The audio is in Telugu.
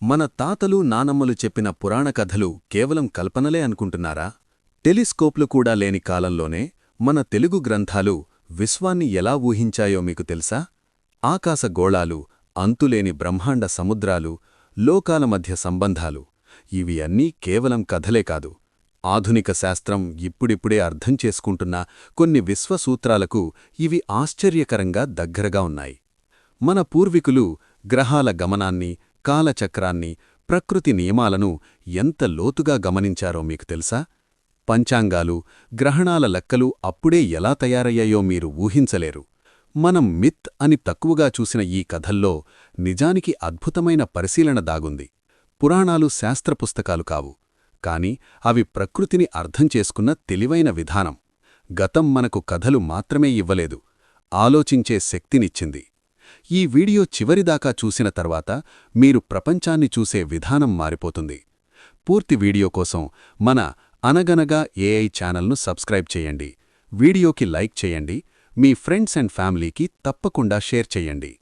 మన తాతలు నానమ్మలు చెప్పిన పురాణ కథలు కేవలం కల్పనలే అనుకుంటున్నారా? టెలిస్కోప్లు కూడా లేని కాలంలోనే మన తెలుగు గ్రంథాలు విశ్వాన్ని ఎలా ఊహించాయో మీకు తెలుసా? ఆకాశగోళాలు, అంతులేని బ్రహ్మాండ సముద్రాలు, లోకాల మధ్య సంబంధాలు ఇవి అన్నీ కేవలం కథలే కాదు. ఆధునిక శాస్త్రం ఇప్పుడిప్పుడే అర్థం చేసుకుంటున్న కొన్ని విశ్వసూత్రాలకు ఇవి ఆశ్చర్యకరంగా దగ్గరగా ఉన్నాయి. మన పూర్వీకులు గ్రహాల గమనాన్ని, కాలచక్రాన్ని, ప్రకృతి నియమాలను ఎంత లోతుగా గమనించారో మీకు తెలుసా? పంచాంగాలు, గ్రహణాల లెక్కలు అప్పుడే ఎలా తయారయ్యాయో మీరు ఊహించలేరు. మనం మిత్ అని తక్కువగా చూసిన ఈ కథల్లో నిజానికి అద్భుతమైన పరిశీలన దాగుంది. పురాణాలు శాస్త్రపుస్తకాలు కావు, కాని అవి ప్రకృతిని అర్థం చేసుకున్న తెలివైన విధానం. గతం మనకు కథలు మాత్రమే ఇవ్వలేదు, ఆలోచించే శక్తినిచ్చింది. ఈ వీడియో చివరిదాకా చూసిన తర్వాత మీరు ప్రపంచాన్ని చూసే విధానం మారిపోతుంది. పూర్తి వీడియో కోసం మన అనగనగా ఏఐ ఛానల్ను సబ్స్క్రైబ్ చేయండి. వీడియోకి లైక్ చేయండి. మీ ఫ్రెండ్స్ అండ్ ఫ్యామిలీకి తప్పకుండా షేర్ చేయండి.